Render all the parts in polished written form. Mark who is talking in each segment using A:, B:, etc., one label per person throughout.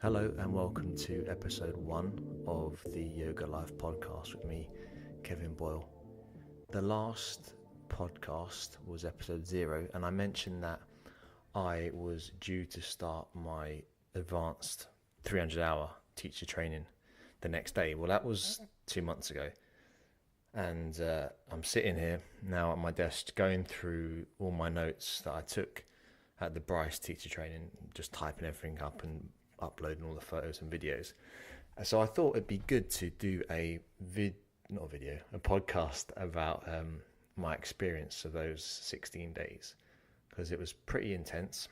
A: Hello and welcome to episode 1 of the Yoga Life podcast with me, Kevin Boyle. The last podcast was episode 0, and I mentioned that I was due to start my advanced 300-hour teacher training the next day. Well, that was 2 months ago, and I'm sitting here now at my desk going through all my notes that I took at the Bryce teacher training, just typing everything up and uploading all the photos and videos. So I thought it'd be good to do a podcast about my experience of those 16 days, because it was pretty intense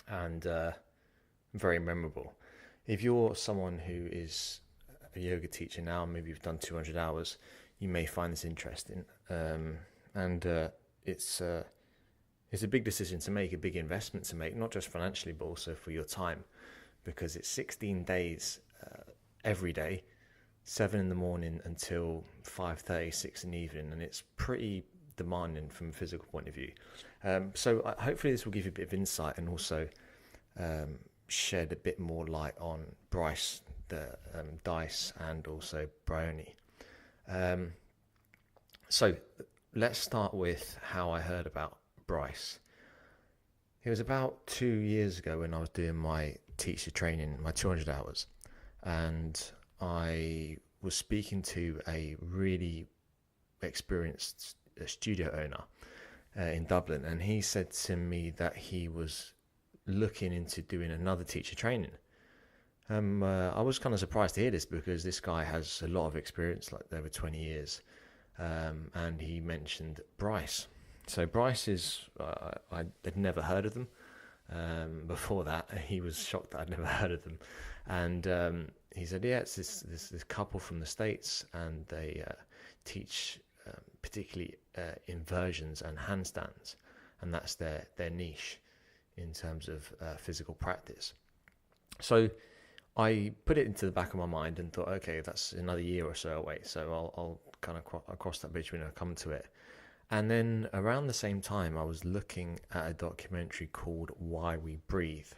A: and very memorable. If you're someone who is a yoga teacher now, maybe you've done 200 hours, you may find this interesting. It's a big decision to make, a big investment to make, not just financially, but also for your time, because it's 16 days every day, 7 in the morning until 5:30, 6 in the evening, and it's pretty demanding from a physical point of view. So hopefully this will give you a bit of insight and also shed a bit more light on Bryce, the Dice, and also Briohny. So let's start with how I heard about Bryce. It was about 2 years ago when I was doing my teacher training, my 200 hours, and I was speaking to a really experienced studio owner in Dublin, and he said to me that he was looking into doing another teacher training. I was kind of surprised to hear this, because this guy has a lot of experience, like over 20 years, and he mentioned Bryce. So Bryce is, I had never heard of them. Before that, he was shocked that I'd never heard of them. And he said, yeah, it's this couple from the States, and they teach particularly inversions and handstands, and that's their niche in terms of physical practice. So I put it into the back of my mind and thought, okay, that's another year or so away, so I'll kind of cross that bridge when I come to it. And then around the same time, I was looking at a documentary called Why We Breathe.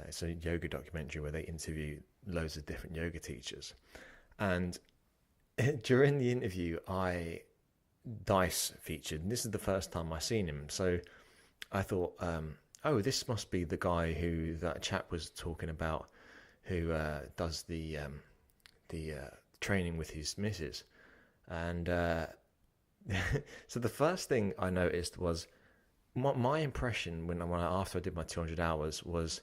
A: It's a yoga documentary where they interview loads of different yoga teachers. And during the interview, Dice featured, and this is the first time I've seen him. So I thought, oh, this must be the guy who that chap was talking about, who does the training with his missus. And so the first thing I noticed was my impression after I did my 200 hours was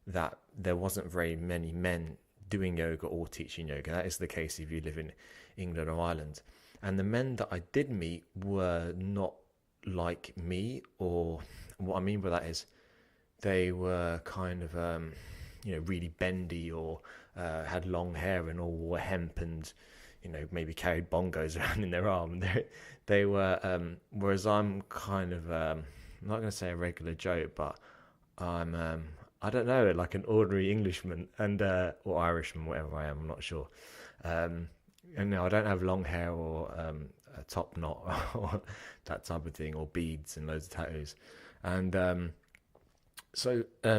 A: that there wasn't very many men doing yoga or teaching yoga. That is the case if you live in England or Ireland. And the men that I did meet were not like me, or what I mean by that is they were kind of really bendy, or had long hair and all wore hemp, and maybe carried bongos around in their arm. They were, whereas I'm kind of, I'm not going to say a regular Joe, but I'm, I don't know, like an ordinary Englishman or Irishman, whatever I am, I'm not sure. And no, I don't have long hair or a top knot or that type of thing, or beads and loads of tattoos. And so I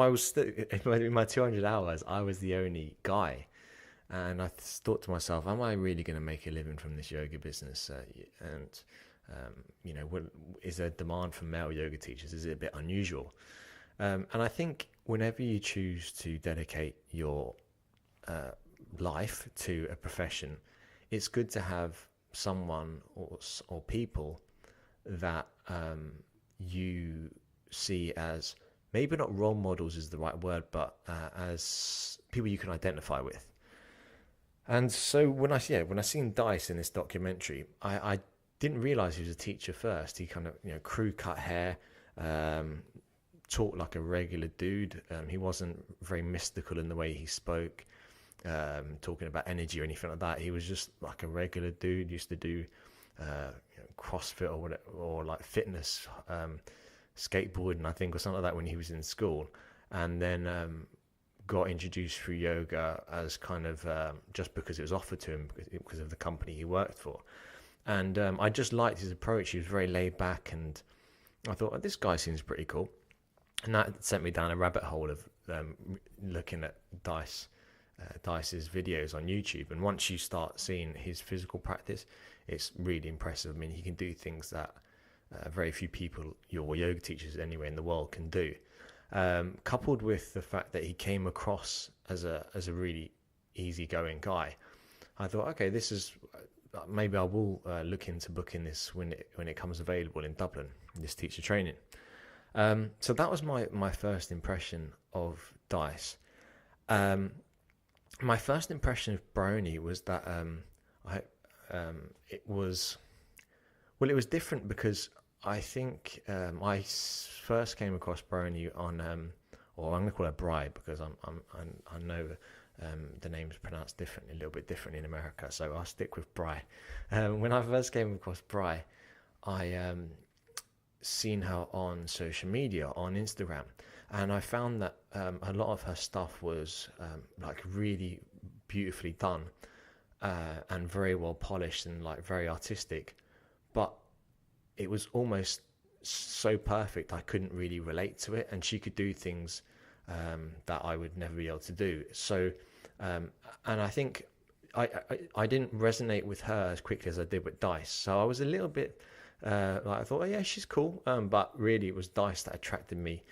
A: was in my 200 hours, I was the only guy. And I thought to myself, am I really going to make a living from this yoga business? Is there demand for male yoga teachers? Is it a bit unusual? And I think whenever you choose to dedicate your life to a profession, it's good to have someone or people that you see as, maybe not role models is the right word, but as people you can identify with. And so when I seen Dice in this documentary, I didn't realize he was a teacher first. He kind of crew cut hair, talked like a regular dude. He wasn't very mystical in the way he spoke, talking about energy or anything like that. He was just like a regular dude. Used to do CrossFit or whatever, or like fitness, skateboarding, I think, or something like that when he was in school, and then got introduced through yoga as kind of just because it was offered to him because of the company he worked for. And I just liked his approach. He was very laid back, and I thought, oh, this guy seems pretty cool. And that sent me down a rabbit hole of looking at Dice's videos on YouTube, and once you start seeing his physical practice, it's really impressive. I mean, he can do things that very few people, your yoga teachers anywhere in the world, can do. Coupled with the fact that he came across as a really easygoing guy, I thought, okay, this is maybe I will look into booking this when it comes available in Dublin, this teacher training. So that was my first impression of Dice. My first impression of Briohny was that it was different because I think I first came across Briohny on, or I'm going to call her Bry because I know the name's pronounced differently, a little bit different in America, so I'll stick with Bry. When I first came across Bry, I seen her on social media, on Instagram, and I found that a lot of her stuff was like really beautifully done and very well polished and like very artistic, but it was almost so perfect I couldn't really relate to it, and she could do things that I would never be able to do. So and I think I didn't resonate with her as quickly as I did with Dice, so I was a little bit like I thought, oh yeah, she's cool, but really it was Dice that attracted me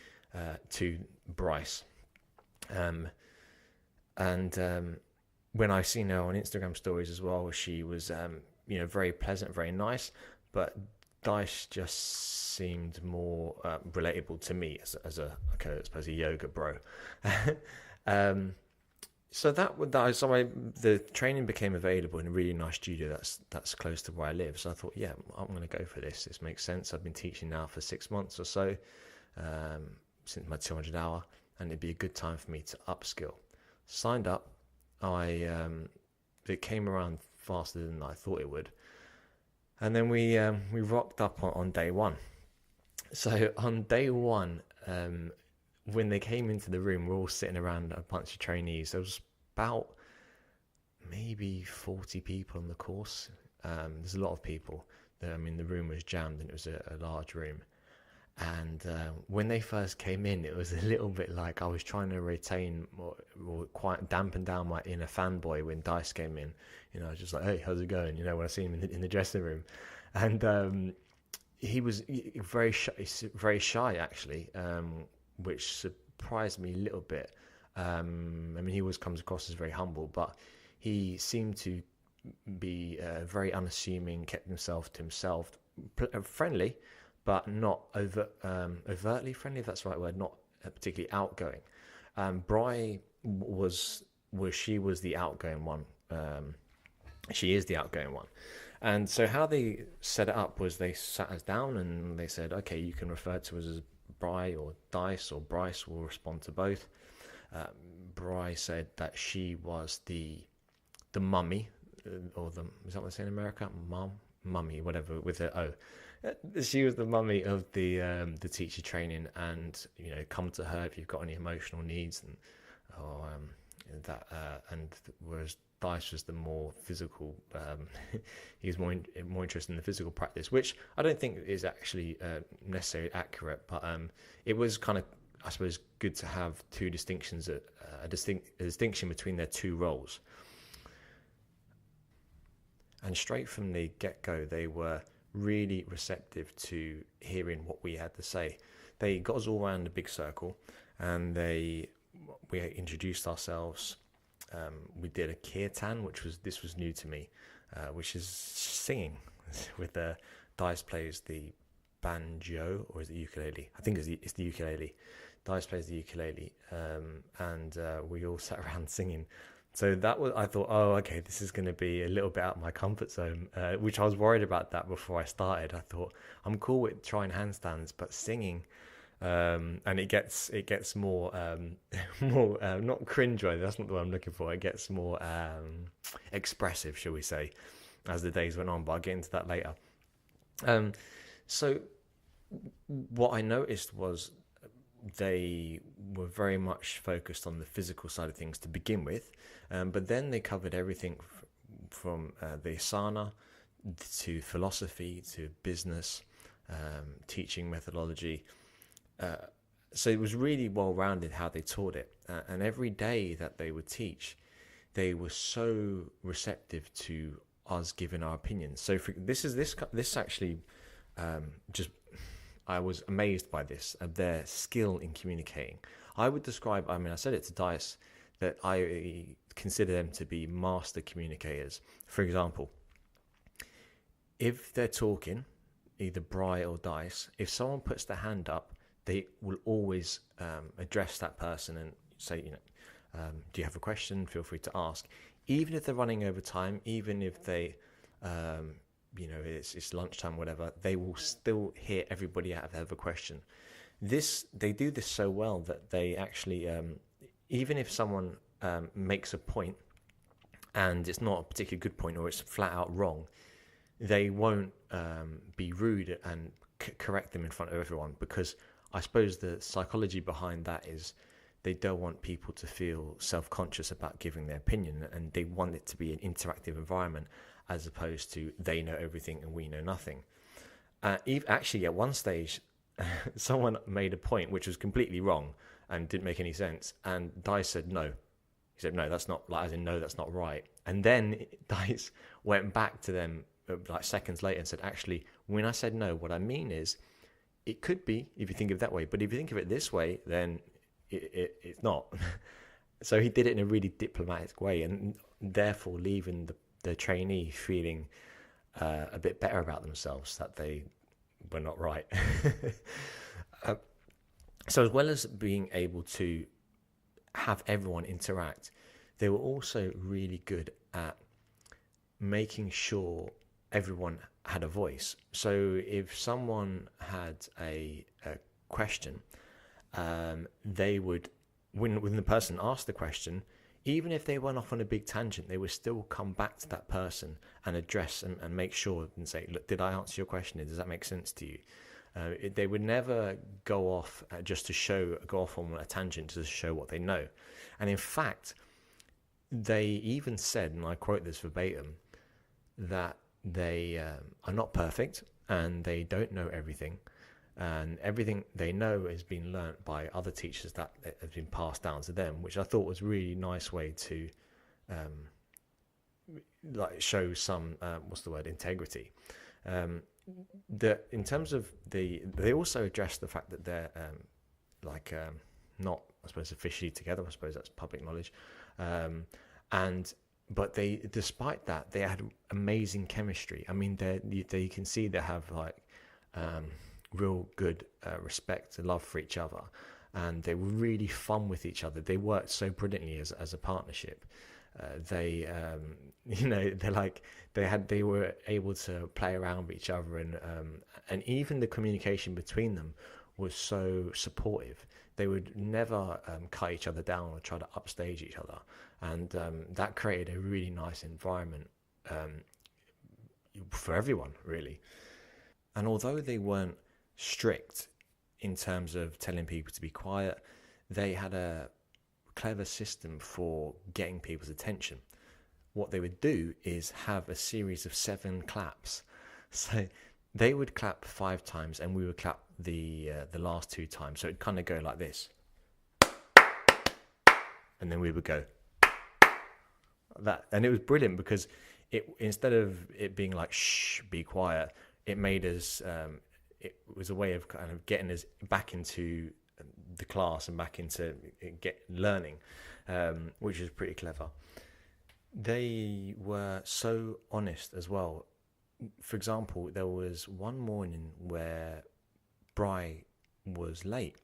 A: to Bryce. When I seen her on Instagram stories as well, she was very pleasant, very nice, but Dice just seemed more relatable to me as a yoga bro. So the training became available in a really nice studio that's close to where I live. So I thought, yeah, I'm going to go for this. This makes sense. I've been teaching now for 6 months or so, since my 200 hour, and it'd be a good time for me to upskill. Signed up. It came around faster than I thought it would, and then we rocked up on day one. So on day one, when they came into the room, we're all sitting around a bunch of trainees. There was about maybe 40 people on the course. There's a lot of people. The room was jammed, and it was a large room. And when they first came in, it was a little bit like I was trying to retain or quite dampen down my inner fanboy when Dice came in. I was just like, hey, how's it going? When I see him in the dressing room. And he was very shy actually, which surprised me a little bit. He always comes across as very humble, but he seemed to be very unassuming, kept himself to himself, friendly, but not overtly friendly, if that's the right word, not particularly outgoing. Bry was the outgoing one. She is the outgoing one. And so how they set it up was they sat us down and they said, okay, you can refer to us as Bry or Dice, or Bryce will respond to both. Bry said that she was the mummy, or is that what they say in America? Mummy, whatever, with an O. She was the mummy of the teacher training, and come to her if you've got any emotional needs, and whereas Dice was the more physical. He was more interested in the physical practice, which I don't think is actually necessarily accurate, but it was kind of, I suppose, good to have two distinctions, a distinction between their two roles. And straight from the get-go, they were really receptive to hearing what we had to say. They got us all around a big circle, and we introduced ourselves. We did a kirtan, this was new to me, which is singing with the Dice plays the banjo, or is it ukulele? I think it's the ukulele. Dice plays the ukulele, and we all sat around singing. So I thought, oh, okay, this is going to be a little bit out of my comfort zone, which I was worried about that before I started. I thought, I'm cool with trying handstands, but singing, and it gets more, not cringe-worthy, that's not the word I'm looking for. It gets more expressive, shall we say, as the days went on, but I'll get into that later. So what I noticed was they were very much focused on the physical side of things to begin with, but then they covered everything from the asana to philosophy to business, teaching methodology, So it was really well rounded how they taught it, and every day that they would teach, they were so receptive to us giving our opinions. So this actually just I was amazed by this and their skill in communicating. I would describe, I mean, I said it to Dice that I consider them to be master communicators. For example, if they're talking, either Bry or Dice, if someone puts their hand up, they will always address that person and say, do you have a question? Feel free to ask. Even if they're running over time, even if they, it's lunchtime, whatever, they will still hear everybody out if they have a question. They do this so well that they actually, even if someone makes a point and it's not a particularly good point or it's flat out wrong, they won't be rude and correct them in front of everyone, because I suppose the psychology behind that is they don't want people to feel self-conscious about giving their opinion, and they want it to be an interactive environment as opposed to they know everything and we know nothing. Actually, at one stage, someone made a point which was completely wrong and didn't make any sense, and Dice said no. He said, no, that's not, like, as in, no, that's not right. And then Dice went back to them like seconds later and said, actually, when I said no, what I mean is, it could be, if you think of it that way, but if you think of it this way, then it's not. So he did it in a really diplomatic way, and therefore leaving the trainee feeling a bit better about themselves, that they were not right. So as well as being able to have everyone interact, they were also really good at making sure everyone had a voice. So if someone had a question, they would, when the person asked the question, even if they went off on a big tangent, they would still come back to that person and address and make sure and say, look, did I answer your question? Does that make sense to you? They would never go off go off on a tangent to show what they know. And in fact, they even said, and I quote this verbatim, that they are not perfect and they don't know everything, and everything they know has been learnt by other teachers that has been passed down to them, which I thought was a really nice way to show some integrity. In terms of they also address the fact that they're not, I suppose, officially together. I suppose that's public knowledge, but despite that, they had amazing chemistry. I mean, you can see they have real good respect and love for each other, and they were really fun with each other. They worked so brilliantly as a partnership. They were able to play around with each other, and even the communication between them was so supportive. They would never cut each other down or try to upstage each other, and that created a really nice environment for everyone, really. And although they weren't strict in terms of telling people to be quiet, they had a clever system for getting people's attention. What they would do is have a series of 7 claps. So they would clap 5 times and we would clap the last 2 times. So it'd kind of go like this. And then we would go that. And it was brilliant because instead of it being like, shh, be quiet, it made us, it was a way of kind of getting us back into the class and back into learning, which is pretty clever. They were so honest as well. For example, there was one morning where Bry was late,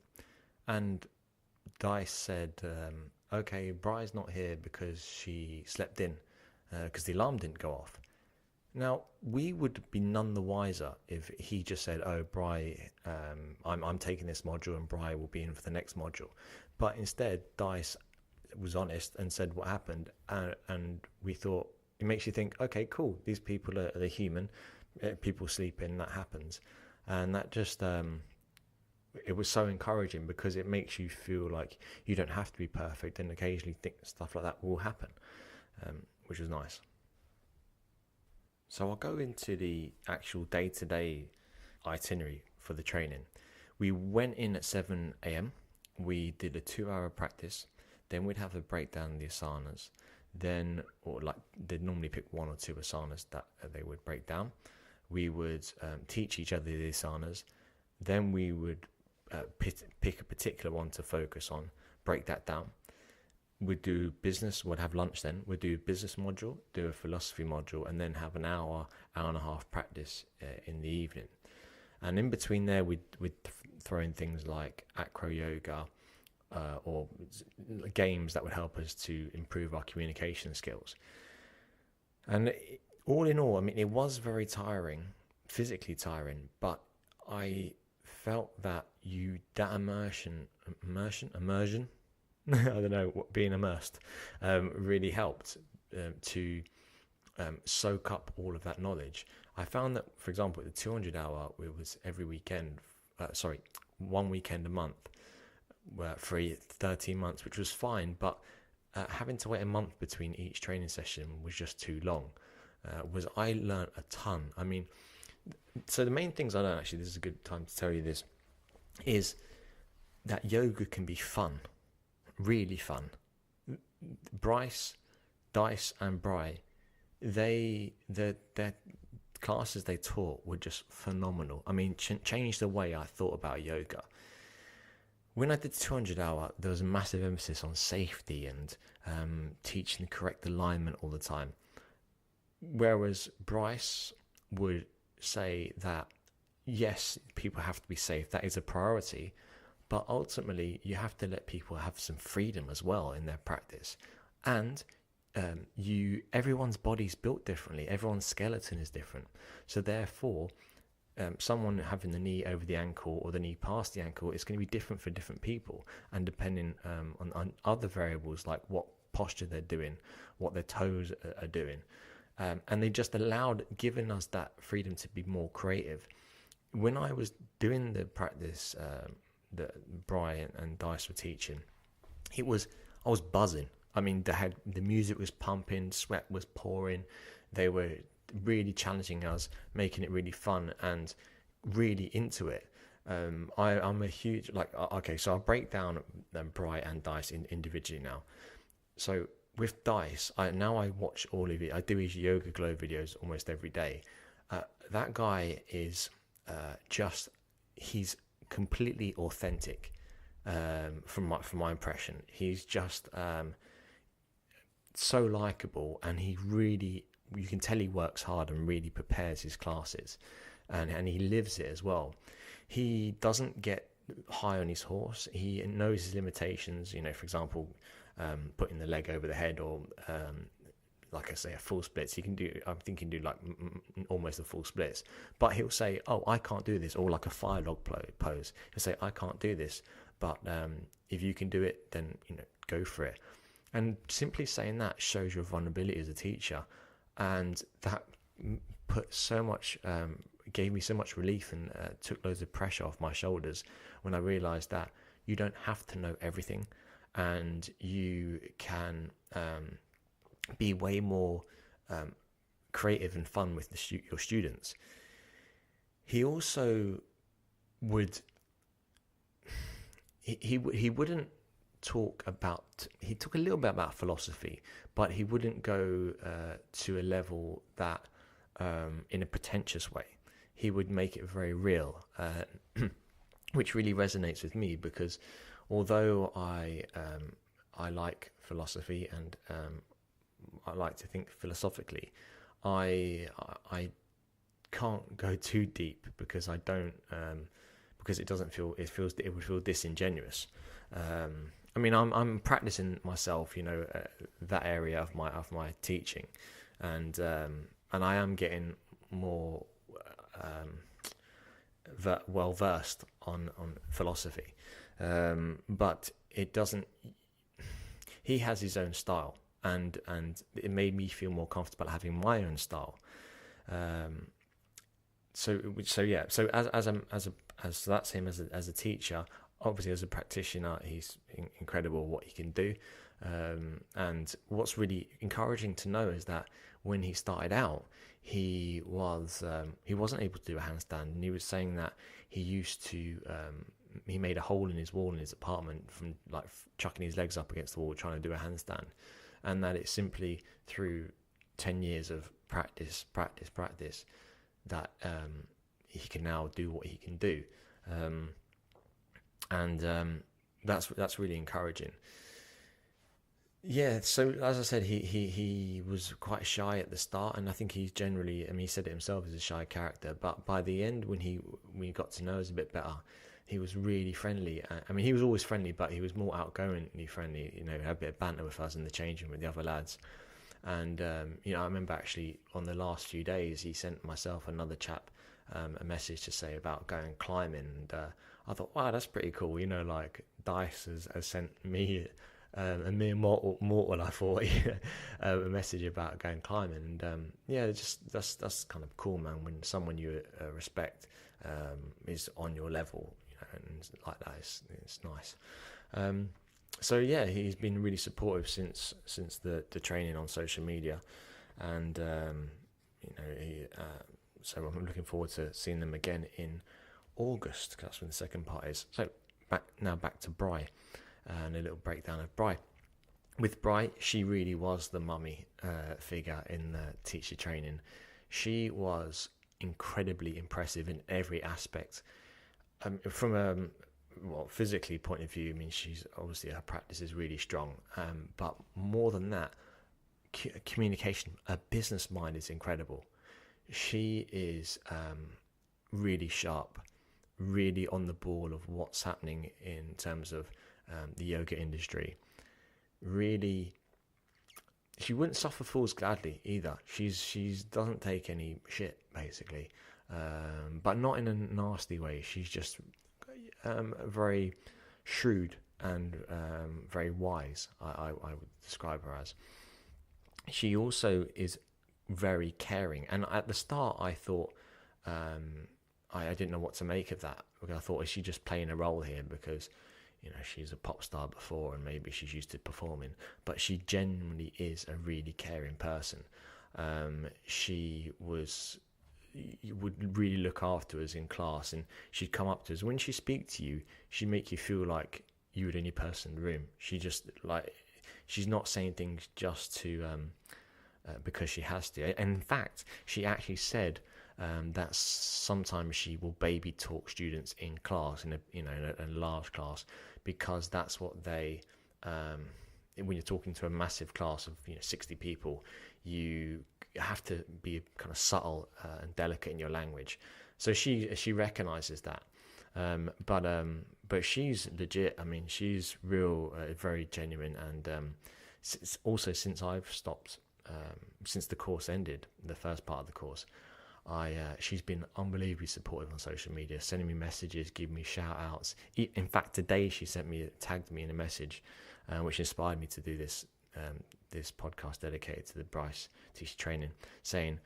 A: and Dice said, okay, Bry's not here because she slept in, because the alarm didn't go off. Now, we would be none the wiser if he just said, oh, Bry, I'm taking this module and Bry will be in for the next module. But instead, Dice was honest and said what happened, and we thought, it makes you think, okay, cool, these people are human, people sleep in, that happens. And that just, it was so encouraging because it makes you feel like you don't have to be perfect, and occasionally stuff like that will happen, which was nice. So I'll go into the actual day-to-day itinerary for the training, We went in at 7 a.m. We did a 2-hour practice. Then we'd have a breakdown of the asanas. Then, or like, they'd normally pick 1 or 2 asanas that they would break down. We would teach each other the asanas. Then we would pick a particular one to focus on, break that down. We'd do business, we'd have lunch then. We'd do a business module, do a philosophy module, and then have an hour and a half practice in the evening. And in between there, we'd throw in things like acro yoga or games that would help us to improve our communication skills. And all in all, I mean, it was very tiring, physically tiring, but I felt that immersion, I don't know, what being immersed really helped to soak up all of that knowledge. I found that, for example, at the 200 hour, it was every weekend, 1 weekend a month for 13 months, which was fine, but having to wait a month between each training session was just too long. I learned a ton. I mean, so the main things I learned, actually, this is a good time to tell you this, is that yoga can be fun, really fun. Bryce, Dice and Bry, their classes they taught were just phenomenal. I mean, changed the way I thought about yoga. When I did the 200 hour, there was a massive emphasis on safety and teaching the correct alignment all the time. Whereas Bryce would say that, yes, people have to be safe, that is a priority, but ultimately you have to let people have some freedom as well in their practice. And everyone's body's built differently, everyone's skeleton is different. So therefore, someone having the knee over the ankle or the knee past the ankle is going to be different for different people, and depending on other variables like what posture they're doing, what their toes are doing. And they just given us that freedom to be more creative. When I was doing the practice that Brian and Dice were teaching, I was buzzing. I mean, the music was pumping, sweat was pouring. They were really challenging us, making it really fun and really into it. I'm a huge, so I'll break down Brian and Dice individually now. So with Dice, I watch all of it. I do his Yoga Glow videos almost every day. That guy is he's completely authentic from my impression. He's just so likable, and you can tell he works hard and really prepares his classes, and he lives it as well. He doesn't get high on his horse. He knows his limitations. For example, putting the leg over the head, or like I say, a full splits. I think he can do like almost a full splits, but he'll say, "Oh, I can't do this," or like a fire log pose. He'll say, "I can't do this, but if you can do it, then go for it." And simply saying that shows your vulnerability as a teacher, and that gave me so much relief, and took loads of pressure off my shoulders when I realised that you don't have to know everything, and you can be way more creative and fun with your students. He also would he wouldn't talk about, he talked a little bit about philosophy, but he wouldn't go to a level that in a pretentious way. He would make it very real, which really resonates with me, because although I like philosophy and I like to think philosophically, I can't go too deep, because I don't because it would feel disingenuous. I mean, I'm practicing myself, that area of my teaching, and I am getting more well versed on philosophy, but it doesn't. He has his own style, and it made me feel more comfortable having my own style. So that's him as a teacher. Obviously, as a practitioner, he's incredible what he can do. And what's really encouraging to know is that when he started out, he wasn't able to do a handstand, and he was saying that he used to he made a hole in his wall in his apartment from like chucking his legs up against the wall trying to do a handstand, and that it's simply through 10 years of practice that he can now do what he can do, and that's really encouraging. Yeah, so as I said, he was quite shy at the start, and I think he's generally, I mean, he said it himself, as a shy character, but by the end, when we got to know us a bit better, he was really friendly. I mean, he was always friendly, but he was more outgoingly friendly, you know, had a bit of banter with us in the change room with the other lads. And, you know, I remember actually on the last few days, he sent myself, another chap, a message to say about going climbing, and I thought, wow, that's pretty cool, you know, like Dice has sent me, a mere mortal, I thought, a message about going climbing, and yeah, just that's kind of cool, man. When someone you respect is on your level, you know, and like that, it's nice. So yeah, he's been really supportive since the training on social media, and you know, so I'm looking forward to seeing them again in August, because that's when the second part is. So back to Bry. And a little breakdown of Bry. With Bry, she really was the mummy figure in the teacher training. She was incredibly impressive in every aspect. From a physically point of view, I mean, she's obviously, her practice is really strong. But more than that, communication, her business mind is incredible. She is really sharp, really on the ball of what's happening in terms of the yoga industry. Really, she wouldn't suffer fools gladly either. She's doesn't take any shit, basically, but not in a nasty way. She's just very shrewd and very wise. I would describe her as. She also is very caring, and at the start I thought, I didn't know what to make of that, because I thought, is she just playing a role here because, you know, she's a pop star before and maybe she's used to performing? But she genuinely is a really caring person. She would really look after us in class, and she'd come up to us. When she speak to you, she'd make you feel like you were the only person in the room. She's not saying things just to because she has to. And in fact, she actually said that sometimes she will baby talk students in class, in a large class, because that's what they, when you're talking to a massive class of 60 people, you have to be kind of subtle and delicate in your language. So she recognizes that, but she's legit. I mean, she's real, very genuine, and also since I've stopped, since the course ended, the first part of the course, she's been unbelievably supportive on social media, sending me messages, giving me shout outs. In fact, today she tagged me in a message, which inspired me to do this podcast dedicated to the Bryce teacher training, saying,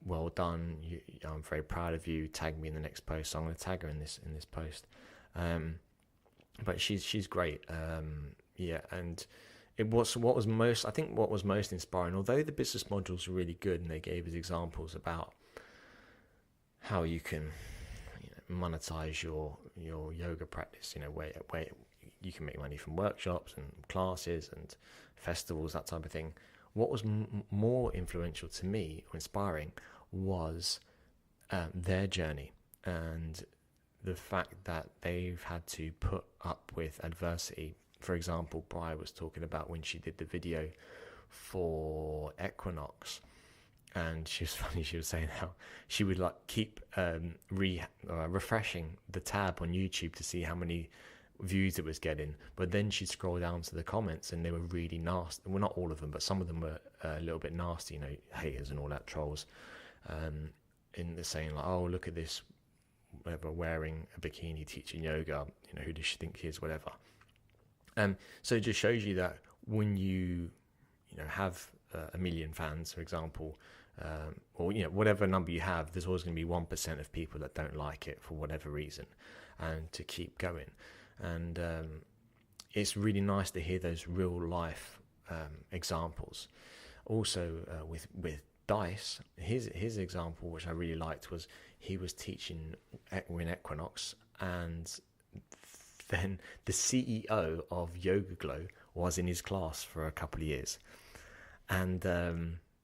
A: well done, I'm very proud of you, tag me in the next post. So I'm going to tag her in this post. But she's great. And what was most inspiring, although the business modules were really good and they gave us examples about how you can monetize your yoga practice, where you can make money from workshops and classes and festivals, that type of thing. What was more influential to me, or inspiring, was their journey and the fact that they've had to put up with adversity. For example, Bri was talking about when she did the video for Equinox, and she was saying how she would keep refreshing the tab on YouTube to see how many views it was getting, but then she'd scroll down to the comments and they were really nasty. Well, not all of them, but some of them were a little bit nasty, haters and all that, trolls, in the saying oh, look at this, whatever, wearing a bikini teaching yoga, who does she think she is, whatever. So it just shows you that when you have a million fans, for example, or whatever number you have, there's always going to be 1% of people that don't like it for whatever reason, and to keep going. And it's really nice to hear those real life examples. Also, with Dice, his example, which I really liked, was he was teaching Equine Equinox, and then the CEO of Yoga Glow was in his class for a couple of years, and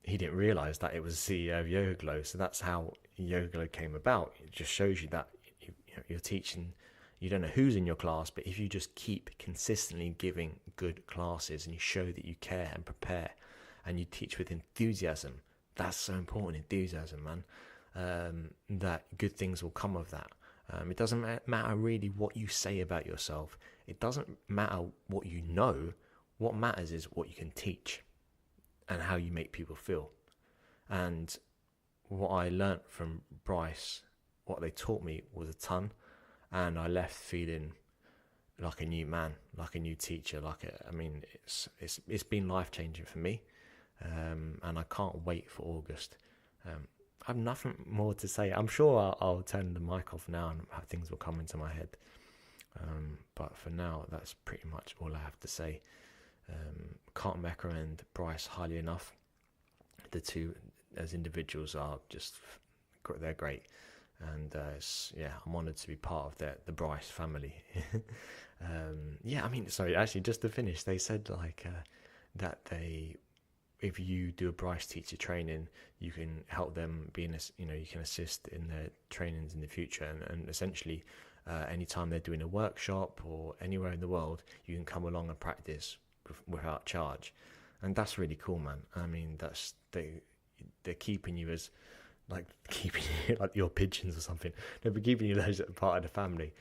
A: he didn't realize that it was the CEO of Yoga Glow. So that's how Yoga Glow came about. It just shows you that you're teaching. You don't know who's in your class, but if you just keep consistently giving good classes and you show that you care and prepare, and you teach with enthusiasm, that's so important. Enthusiasm, man. That good things will come of that. It doesn't matter really what you say about yourself. It doesn't matter what you know. What matters is what you can teach and how you make people feel. And what I learnt from Bryce, what they taught me was a ton, and I left feeling like a new man, like a new teacher. It's been life changing for me, and I can't wait for August. I have nothing more to say. I'm sure I'll turn the mic off now and things will come into my head. But for now, that's pretty much all I have to say. Can't recommend Bryce highly enough. The two as individuals are they're great, and I'm honoured to be part of the Bryce family. Actually, just to finish, they said that if you do a Bryce teacher training, you can help them you can assist in their trainings in the future, and essentially anytime they're doing a workshop or anywhere in the world, you can come along and practice without charge. And that's really cool, man. I mean, they're keeping you as like your pigeons or something. They'll be keeping you as a part of the family.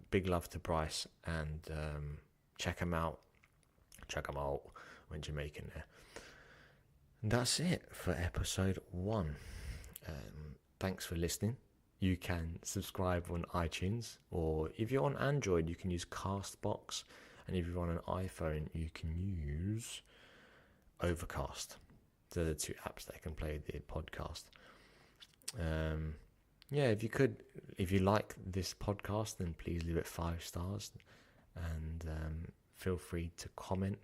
A: Big love to Bryce, and check him out when Jamaican there. And that's it for episode 1. Thanks for listening. You can subscribe on iTunes, or if you're on Android, you can use Castbox, and if you're on an iPhone, you can use Overcast. They're the 2 apps that can play the podcast. If you like this podcast, then please leave it 5 stars, and feel free to comment.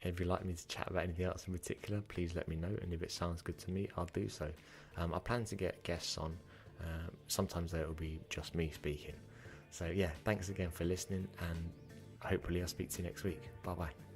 A: If you'd like me to chat about anything else in particular, please let me know, and if it sounds good to me, I'll do so. I plan to get guests on. Sometimes it will be just me speaking. So thanks again for listening, and hopefully I'll speak to you next week. Bye bye.